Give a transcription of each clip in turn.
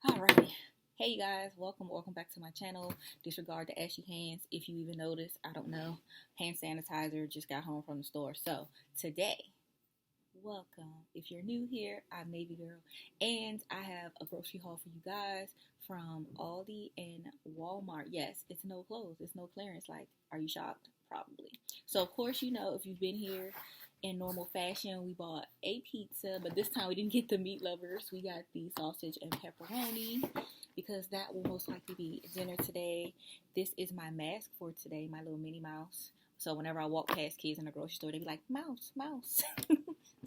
Alrighty. Hey you guys, welcome back to my channel. Disregard the ashy hands if you even notice. I don't know. Hand sanitizer, just got home from the store. So today, welcome. If you're new here, I'm Navy Girl, and I have a grocery haul for you guys from Aldi and Walmart. Yes, it's no clothes, it's no clearance. Like, are you shocked? Probably. So of course, you know, if you've been here in normal fashion, we bought a pizza, but this time we didn't get the meat lovers. We got the sausage and pepperoni because that will most likely be dinner today. This is my mask for today, my little Minnie Mouse. So whenever I walk past kids in the grocery store, they be like, mouse, mouse.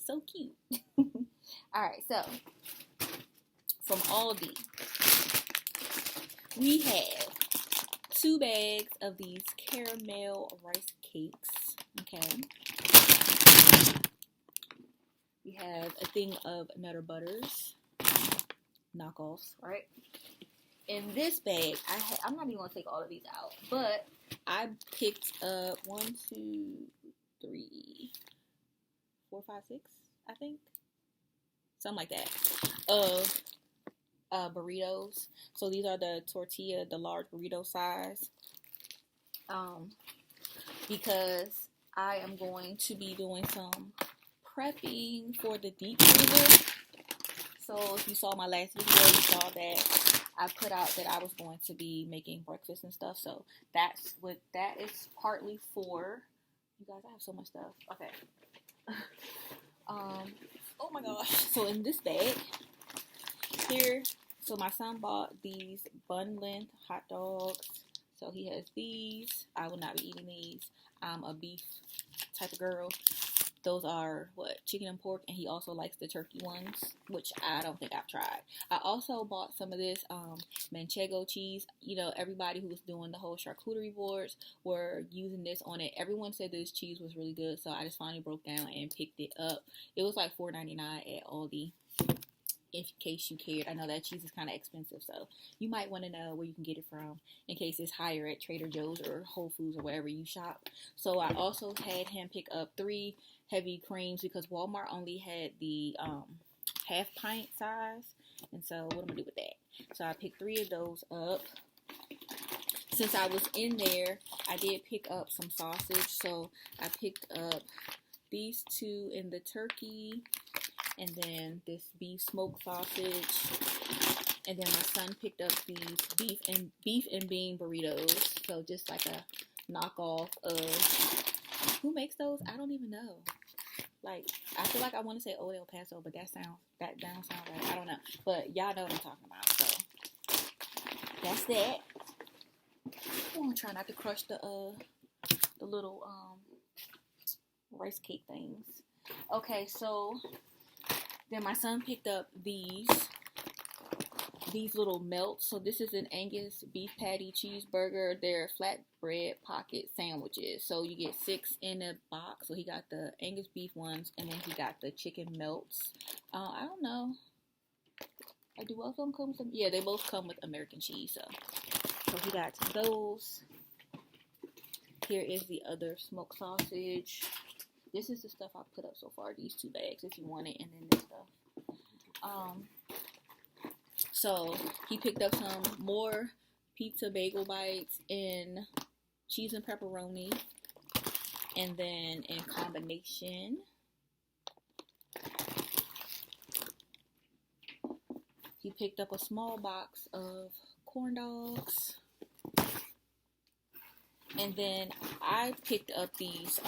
So cute. Alright, so from Aldi, we have 2 bags of these caramel rice cakes. Okay. We have a thing of Nutter Butters, knockoffs, right? In this bag, I'm not even going to take all of these out, but I picked up 1, 2, 3, 4, 5, 6, I think. Something like that. Of burritos. So these are the tortilla, the large burrito size. Because I am going to be doing some prepping for the deep freezer. So if you saw my last video, you saw that I put out that I was going to be making breakfast and stuff. So that's what that is partly for. You guys, I have so much stuff. Okay. Oh my gosh. So in this bag here, so my son bought these Bun Length Hot Dogs. So he has these. I will not be eating these. I'm a beef type of girl. Those are, chicken and pork, and he also likes the turkey ones, which I don't think I've tried. I also bought some of this Manchego Cheese. You know, everybody who was doing the whole charcuterie boards were using this on it. Everyone said this cheese was really good, so I just finally broke down and picked it up. It was like $4.99 at Aldi, in case you cared. I know that cheese is kind of expensive, so you might want to know where you can get it from in case it's higher at Trader Joe's or Whole Foods or wherever you shop. So I also had him pick up 3 heavy creams because Walmart only had the half pint size, and so what I'm gonna do with that? So I picked 3 of those up. Since I was in there, I did pick up some sausage, so I picked up these 2 in the turkey, and then this beef smoked sausage, and then my son picked up these beef and bean burritos. So just like a knockoff of, who makes those? I don't even know. Like, I feel like I want to say Old El Paso, but that don't sound right. I don't know, but y'all know what I'm talking about. So that's that. I'm gonna try not to crush the little rice cake things. Okay, so then my son picked up these little melts. So this is an Angus beef patty cheeseburger. They're flatbread pocket sandwiches. So you get 6 in a box. So he got the Angus beef ones, and then he got the chicken melts. I don't know. Do both of them come with them? Yeah, they both come with American cheese. So he got those. Here is the other smoked sausage. This is the stuff I put up so far. These 2 bags if you want it, and then this stuff. So he picked up some more pizza bagel bites in cheese and pepperoni, and then in combination, he picked up a small box of corn dogs. And then I picked up these,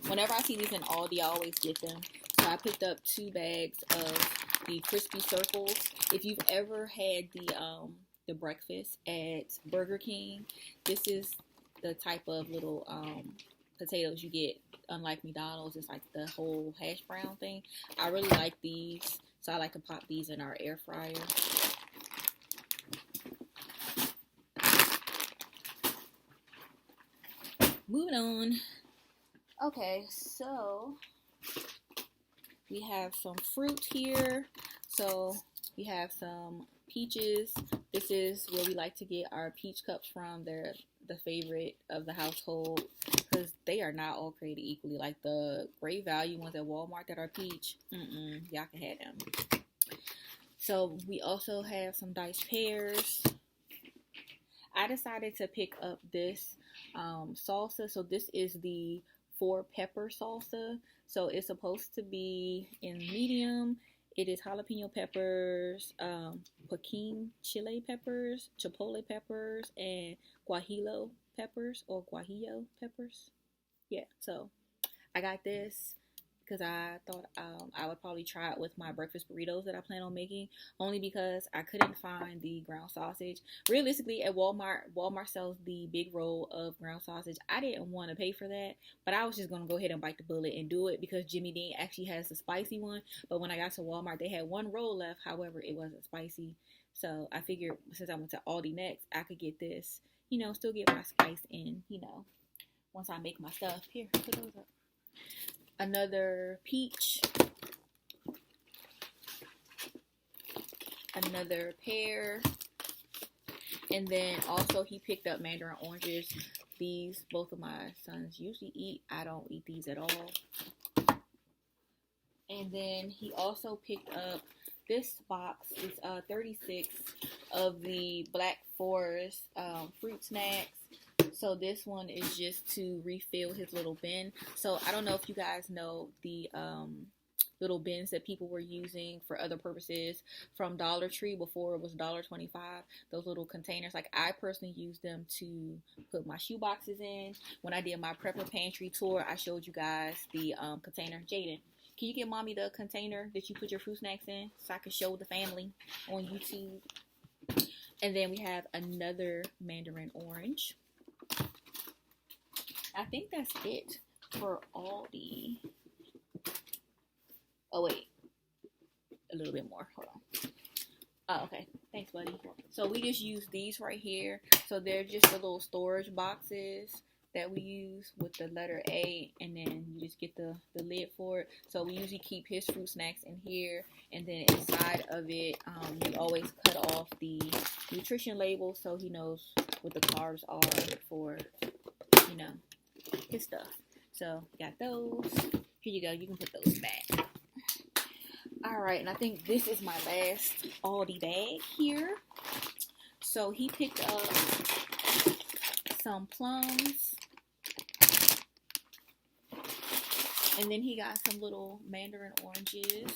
whenever I see these in Aldi, I always get them. So I picked up 2 bags of the crispy circles. If you've ever had the breakfast at Burger King, this is the type of little potatoes you get. Unlike McDonald's, it's like the whole hash brown thing. I really like these, so I like to pop these in our air fryer. Moving on. Okay, so we have some fruit here. So we have some peaches. This is where we like to get our peach cups from. They're the favorite of the household because they are not all created equally. Like the Great Value ones at Walmart that are peach, y'all can have them. So we also have some diced pears. I decided to pick up this salsa. So this is the 4-pepper salsa. So it's supposed to be in medium. It is jalapeno peppers, Pekin chile peppers, chipotle peppers, and guajillo peppers or guajillo peppers. Yeah, so I got this because I thought I would probably try it with my breakfast burritos that I plan on making, only because I couldn't find the ground sausage. Realistically, at Walmart sells the big roll of ground sausage. I didn't want to pay for that, but I was just going to go ahead and bite the bullet and do it because Jimmy Dean actually has the spicy one. But when I got to Walmart, they had one roll left. However, it wasn't spicy. So I figured since I went to Aldi next, I could get this, still get my spice in, once I make my stuff. Here, put those up. Another peach, another pear, and then also he picked up mandarin oranges. These both of my sons usually eat. I don't eat these at all. And then he also picked up this box. It's 36 of the Black Forest fruit snacks. So this one is just to refill his little bin. So I don't know if you guys know the little bins that people were using for other purposes from Dollar Tree before it was $1.25. Those little containers. Like I personally use them to put my shoe boxes in. When I did my prepper pantry tour, I showed you guys the container. Jaden, can you get mommy the container that you put your fruit snacks in so I can show the family on YouTube? And then we have another mandarin orange. I think that's it for Aldi. Oh, wait. A little bit more. Hold on. Oh, okay. Thanks, buddy. So we just use these right here. So they're just the little storage boxes that we use with the letter A. And then you just get the lid for it. So we usually keep his fruit snacks in here. And then inside of it, we always cut off the nutrition label so he knows what the carbs are for, his stuff. So got those. Here you go. You can put those back. Alright, and I think this is my last Aldi bag here. So he picked up some plums. And then he got some little mandarin oranges.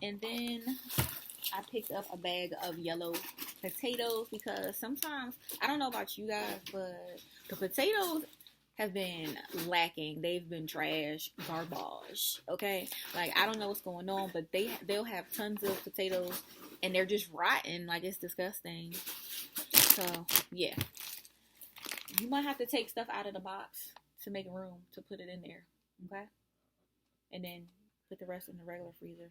And then I picked up a bag of yellow potatoes because sometimes, I don't know about you guys, but the potatoes have been lacking. They've been trash, garbage, okay? Like, I don't know what's going on, but they'll have tons of potatoes and they're just rotten. Like, it's disgusting. So, yeah. You might have to take stuff out of the box to make room to put it in there, okay? And then put the rest in the regular freezer.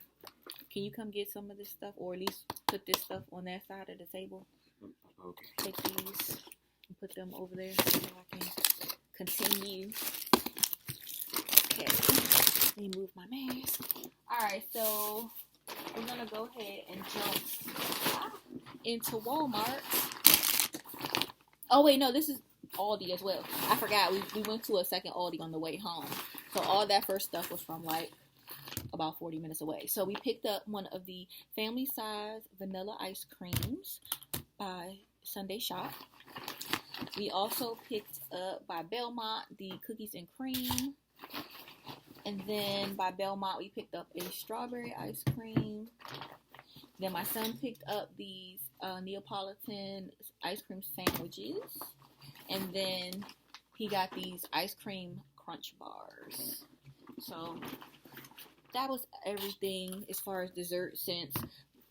Can you come get some of this stuff, or at least put this stuff on that side of the table? Okay. Take these and put them over there so I can continue. Okay. Let me move my mask. Alright, so we're gonna go ahead and jump into Walmart. Oh wait, no, this is Aldi as well. I forgot, we went to a second Aldi on the way home. So all that first stuff was from like about 40 minutes away. So we picked up one of the family size vanilla ice creams by Sunday Shop. We also picked up by Belmont the cookies and cream. And then by Belmont we picked up a strawberry ice cream. Then my son picked up these Neapolitan ice cream sandwiches. And then he got these ice cream crunch bars. So that was everything as far as dessert, since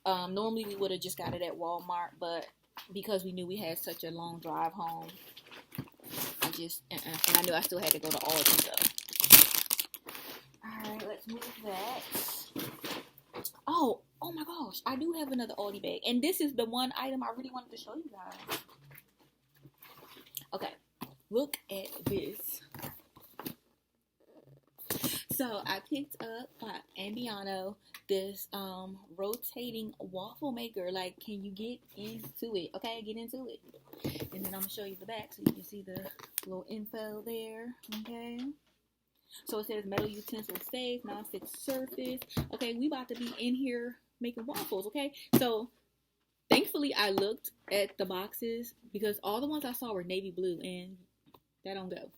normally we would have just got it at Walmart, but because we knew we had such a long drive home, I just, and I knew I still had to go to Aldi, so. Alright, let's move that. Oh my gosh, I do have another Aldi bag, and this is the one item I really wanted to show you guys. Okay, look at this. So I picked up by Ambiano this rotating waffle maker. Like, can you get into it? Okay, get into it. And then I'm gonna show you the back so you can see the little info there. Okay. So it says metal utensil safe, non-stick surface. Okay, we about to be in here making waffles, okay? So thankfully I looked at the boxes because all the ones I saw were navy blue and that don't go.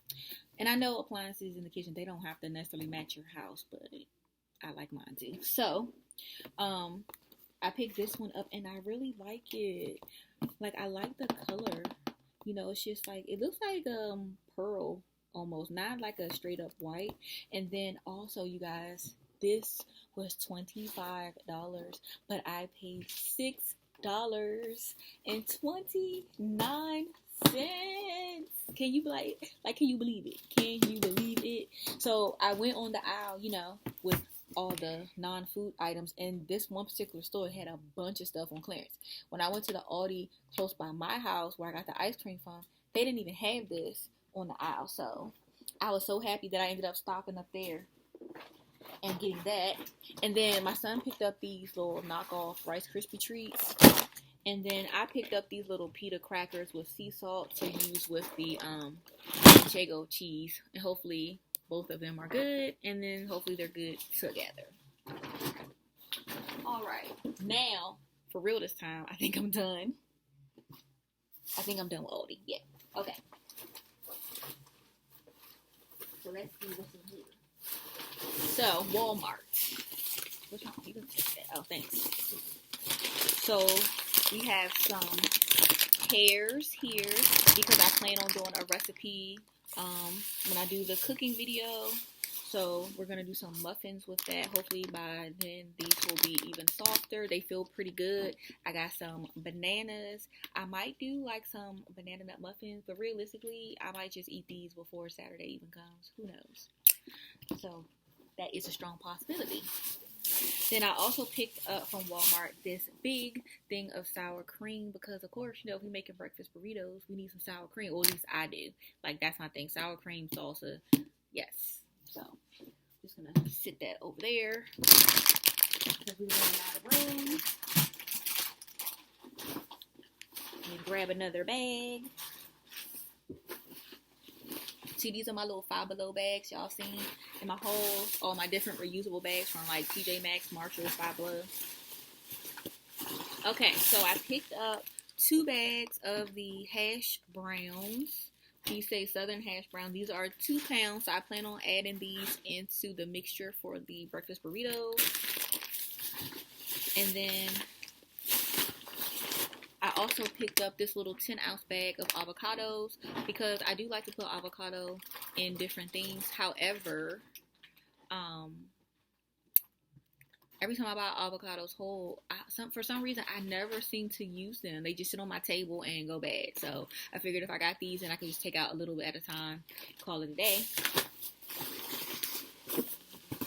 And I know appliances in the kitchen, they don't have to necessarily match your house, but I like mine too. So, I picked this one up and I really like it. Like, I like the color. You know, it's just like, it looks like pearl almost, not like a straight up white. And then also, you guys, this was $25, but I paid $6.29. Can you can you believe it? Can you believe it? So I went on the aisle, you know, with all the non-food items, and this one particular store had a bunch of stuff on clearance. When I went to the Aldi close by my house where I got the ice cream from, they didn't even have this on the aisle. So I was so happy that I ended up stopping up there and getting that. And then my son picked up these little knockoff Rice Krispie treats. And then I picked up these little pita crackers with sea salt to use with the Manchego cheese. And hopefully both of them are good. And then hopefully they're good together. Alright. Now, for real this time, I think I'm done. I think I'm done with Aldi. Yeah. Okay. So let's see what's in here. So, Walmart. Which one? You can take that. Oh, thanks. So, we have some pears here because I plan on doing a recipe when I do the cooking video. So we're going to do some muffins with that. Hopefully by then these will be even softer. They feel pretty good. I got some bananas. I might do like some banana nut muffins, but realistically I might just eat these before Saturday even comes. Who knows? So that is a strong possibility. Then I also picked up from Walmart this big thing of sour cream because, of course, you know, if we're making breakfast burritos, we need some sour cream. Or at least I do. Like, that's my thing. Sour cream, salsa. Yes. So, just going to sit that over there because we're running out of room. Let me grab another bag. See, these are my little Five Below bags y'all seen in my haul. All my different reusable bags from like TJ Maxx, Marshalls, Five Below. Okay, so I picked up 2 bags of the hash browns. These say Southern hash brown. These are 2 pounds, so I plan on adding these into the mixture for the breakfast burritos. And then I also picked up this little 10-ounce bag of avocados because I do like to put avocado in different things. However, every time I buy avocados whole, for some reason, I never seem to use them. They just sit on my table and go bad. So I figured if I got these, then I can just take out a little bit at a time, call it a day.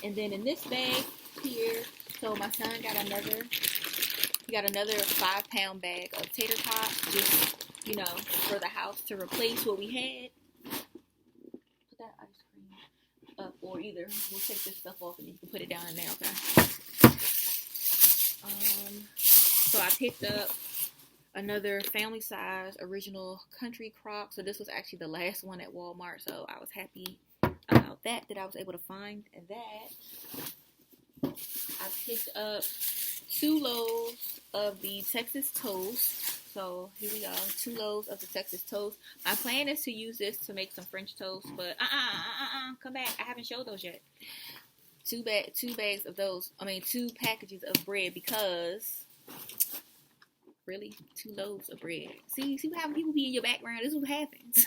And then in this bag here, so my son got another 5-pound bag of tater tots, just, you know, for the house to replace what we had. Put that ice cream up, or either we'll take this stuff off and you can put it down in there, okay? So I picked up another family size original country crock. So this was actually the last one at Walmart, so I was happy about that I was able to find that. I picked up 2 loaves of the Texas toast. So here we go, 2 loaves of the Texas toast. My plan is to use this to make some French toast, but come back. I haven't showed those yet. 2 bags of those. 2 packages of bread because really 2 loaves of bread. See what happens? People be in your background. This is what happens.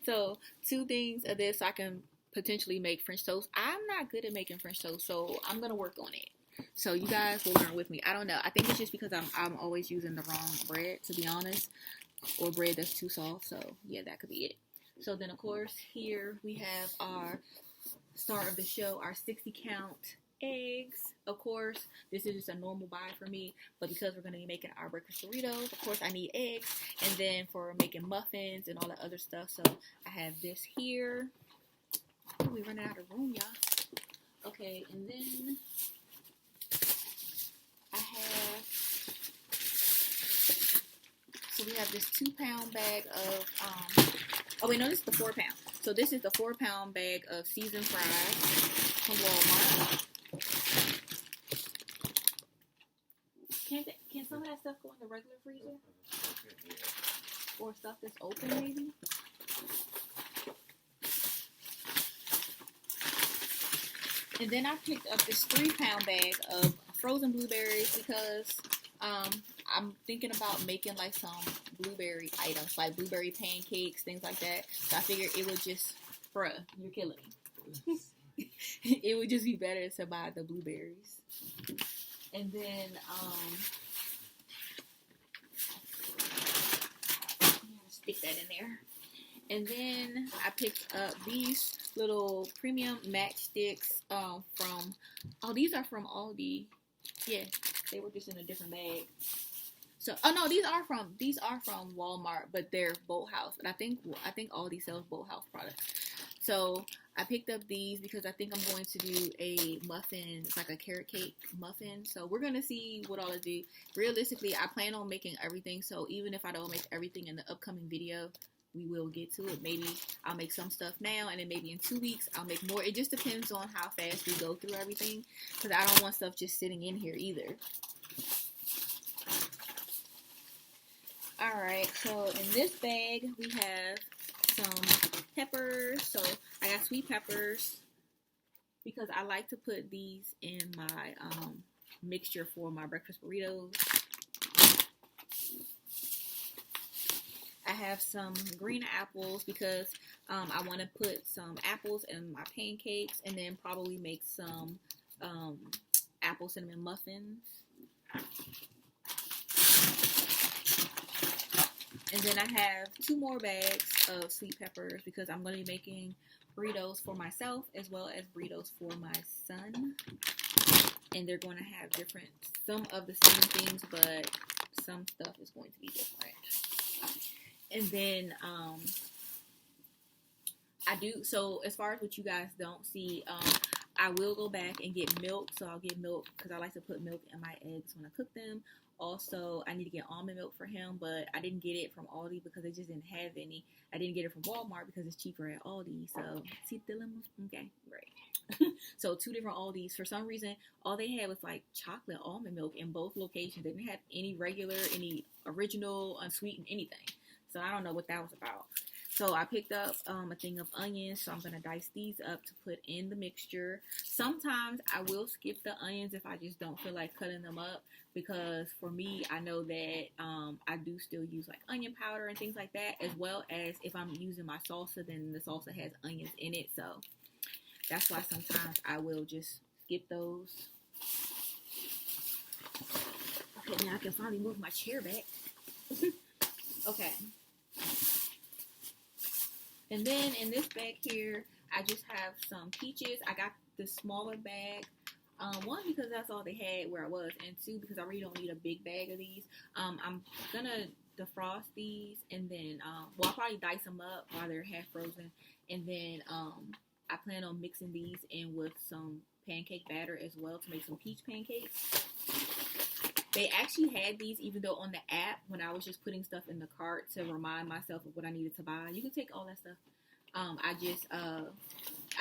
So 2 things of this so I can potentially make French toast. I'm not good at making French toast, so I'm gonna work on it. So you guys will learn with me. I don't know. I think it's just because I'm always using the wrong bread, to be honest, or bread that's too soft. So yeah, that could be it. So then of course here we have our start of the show, our 60 count eggs. Of course, this is just a normal buy for me, but because we're going to be making our breakfast burritos, of course I need eggs. And then for making muffins and all that other stuff, so I have this here. Oh, we're running out of room, y'all. Okay, and then I have, so we have this 2-pound bag of, oh wait, no, this is the 4-pound. So So this is the 4-pound bag of seasoned fries from Walmart. Can some of that stuff go in the regular freezer? Or stuff that's open, maybe? And then I picked up this 3-pound bag of frozen blueberries because I'm thinking about making like some blueberry items, like blueberry pancakes, things like that. So I figured it would just, bruh, you're killing me. It would just be better to buy the blueberries. And then, stick that in there. And then I picked up these little premium matchsticks from, oh, these are from Aldi. Yeah, they were just in a different bag. So, oh no, these are from Walmart, but they're Boat House. And I think Aldi sells Boat House products. So I picked up these because I think I'm going to do a muffin. It's like a carrot cake muffin. So we're going to see what I'll do. Realistically, I plan on making everything. So even if I don't make everything in the upcoming video, we will get to it. Maybe I'll make some stuff now, and then maybe in 2 weeks I'll make more. It just depends on how fast we go through everything, because I don't want stuff just sitting in here either. Alright, so in this bag we have some peppers. So I got sweet peppers because I like to put these in my mixture for my breakfast burritos. I have some green apples because I want to put some apples in my pancakes, and then probably make some apple cinnamon muffins. And then I have 2 more bags of sweet peppers because I'm going to be making burritos for myself as well as burritos for my son. And they're going to have some of the same things, but some stuff is going to be different. And then so as far as what you guys don't see, I will go back and get milk. So I'll get milk because I like to put milk in my eggs when I cook them. Also, I need to get almond milk for him, but I didn't get it from Aldi because they just didn't have any. I didn't get it from Walmart because it's cheaper at Aldi. So, see the dilemma? Okay, right. So, 2 different Aldis. For some reason, all they had was like chocolate almond milk in both locations. They didn't have any regular, any original, unsweetened, anything. So, I don't know what that was about. So I picked up a thing of onions, so I'm going to dice these up to put in the mixture. Sometimes I will skip the onions if I just don't feel like cutting them up, because for me, I know that I do still use like onion powder and things like that, as well as if I'm using my salsa, then the salsa has onions in it, so that's why sometimes I will just skip those. Okay, now I can finally move my chair back. Okay. And then in this bag here, I just have some peaches. I got the smaller bag. 1, because that's all they had where I was. And 2, because I really don't need a big bag of these. I'm going to defrost these. And then, I'll probably dice them up while they're half frozen. And then I plan on mixing these in with some pancake batter as well to make some peach pancakes. They actually had these, even though on the app, when I was just putting stuff in the cart to remind myself of what I needed to buy. You can take all that stuff. I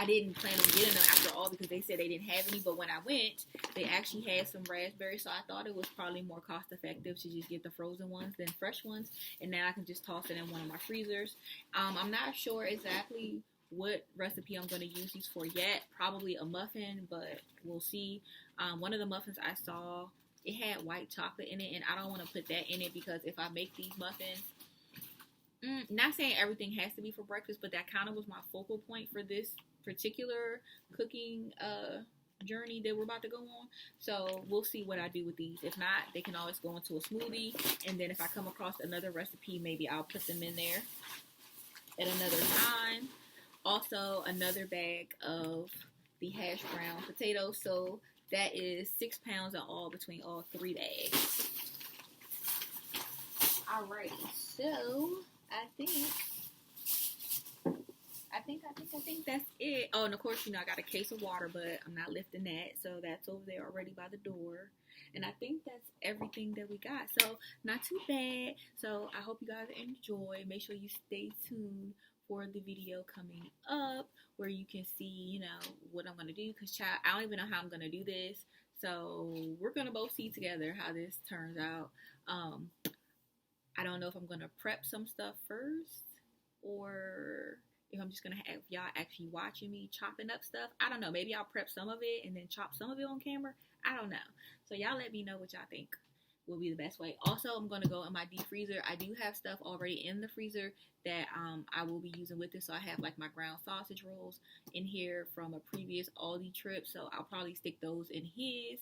didn't plan on getting them after all because they said they didn't have any. But when I went, they actually had some raspberries. So I thought it was probably more cost effective to just get the frozen ones than fresh ones. And now I can just toss it in one of my freezers. I'm not sure exactly what recipe I'm going to use these for yet. Probably a muffin, but we'll see. One of the muffins I saw, it had white chocolate in it, and I don't want to put that in it because if I make these muffins, not saying everything has to be for breakfast, but that kind of was my focal point for this particular cooking journey that we're about to go on. So we'll see what I do with these. If not, they can always go into a smoothie, and then if I come across another recipe, maybe I'll put them in there at another time. Also, another bag of the hash brown potatoes. So that is 6 pounds in all between all 3 bags. Alright, so I think that's it. Oh, and of course, I got a case of water, but I'm not lifting that. So that's over there already by the door. And I think that's everything that we got. So not too bad. So I hope you guys enjoy. Make sure you stay tuned for the video coming up where you can see, you know, what I'm going to do. Because, child, I don't even know how I'm going to do this. So we're going to both see together how this turns out. I don't know if I'm going to prep some stuff first or if I'm just going to have y'all actually watching me chopping up stuff. I don't know. Maybe I'll prep some of it and then chop some of it on camera. I don't know. So y'all let me know what y'all think will be the best way. Also, I'm going to go in my deep freezer. I do have stuff already in the freezer that I will be using with this. So I have like my ground sausage rolls in here from a previous Aldi trip. So I'll probably stick those in his.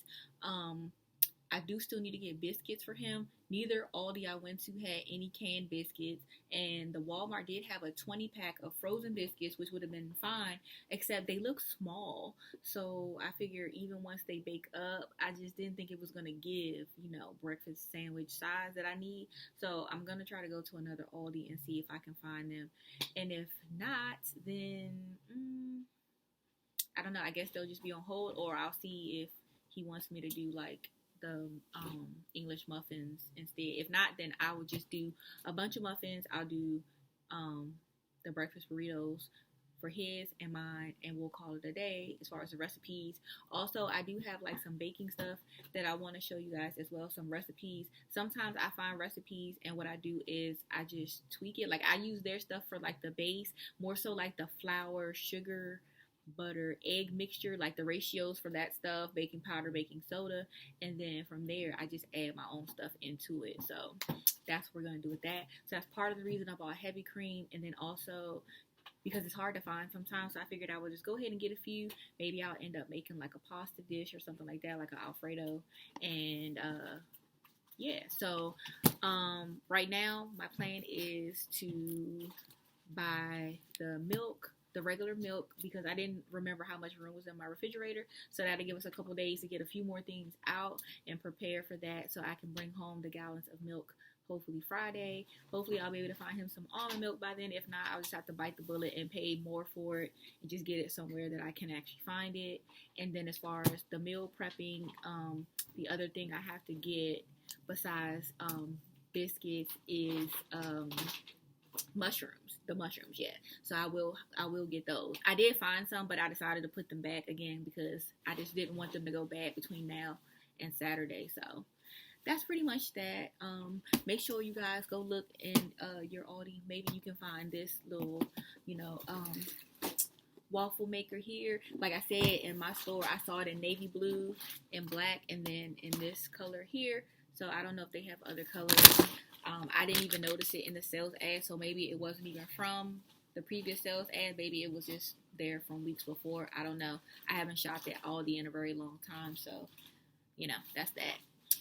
I do still need to get biscuits for him. Neither Aldi I went to had any canned biscuits, and the Walmart did have a 20-pack of frozen biscuits, which would have been fine, except they look small. So I figured even once they bake up, I just didn't think it was going to give, you know, breakfast sandwich size that I need. So I'm going to try to go to another Aldi and see if I can find them. And if not, then I don't know. I guess they'll just be on hold, or I'll see if he wants me to do like the English muffins instead. If not, then I will just do a bunch of muffins. I'll do the breakfast burritos for his and mine, and we'll call it a day as far as the recipes. Also, I do have like some baking stuff that I want to show you guys as well, some recipes. Sometimes I find recipes and what I do is I just tweak it. Like I use their stuff for like the base, more so like the flour, sugar, butter, egg mixture, like the ratios for that stuff, baking powder, baking soda, and then from there I just add my own stuff into it. So that's what we're gonna do with that. So that's part of the reason I bought heavy cream, and then also because it's hard to find sometimes, so I figured I would just go ahead and get a few. Maybe I'll end up making like a pasta dish or something like that, like an Alfredo. And yeah, so right now my plan is to buy the milk, the regular milk, because I didn't remember how much room was in my refrigerator. So that'll give us a couple days to get a few more things out and prepare for that, so I can bring home the gallons of milk hopefully Friday. Hopefully I'll be able to find him some almond milk by then. If not, I'll just have to bite the bullet and pay more for it and just get it somewhere that I can actually find it. And then as far as the meal prepping, the other thing I have to get besides biscuits is mushrooms. The mushrooms, yeah. So I will get those. I did find some, but I decided to put them back again because I just didn't want them to go bad between now and Saturday. So that's pretty much that. Make sure you guys go look in your Aldi. Maybe you can find this little, you know, waffle maker here. Like I said, in my store, I saw it in navy blue and black, and then in this color here. So I don't know if they have other colors. I didn't even notice it in the sales ad, so maybe it wasn't even from the previous sales ad. Maybe it was just there from weeks before. I don't know. I haven't shopped at Aldi in a very long time, so, you know, that's that.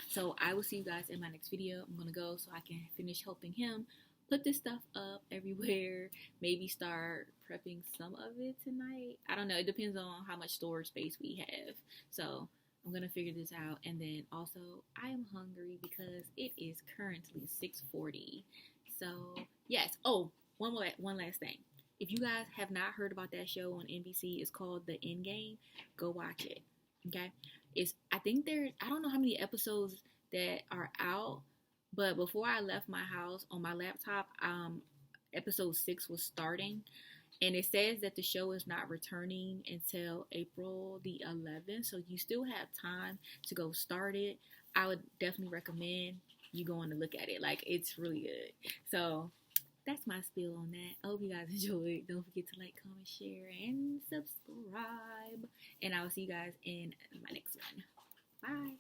So I will see you guys in my next video. I'm going to go so I can finish helping him put this stuff up everywhere. Maybe start prepping some of it tonight. I don't know. It depends on how much storage space we have. So I'm going to figure this out. And then also, I am hungry because it is currently 6:40. So, yes. Oh, one last thing. If you guys have not heard about that show on NBC, it's called The Endgame. Go watch it. Okay? I think I don't know how many episodes that are out, but before I left my house on my laptop, episode 6 was starting. And it says that the show is not returning until April the 11th. So you still have time to go start it. I would definitely recommend you going to look at it. Like, it's really good. So that's my spiel on that. I hope you guys enjoyed. Don't forget to like, comment, share, and subscribe. And I will see you guys in my next one. Bye.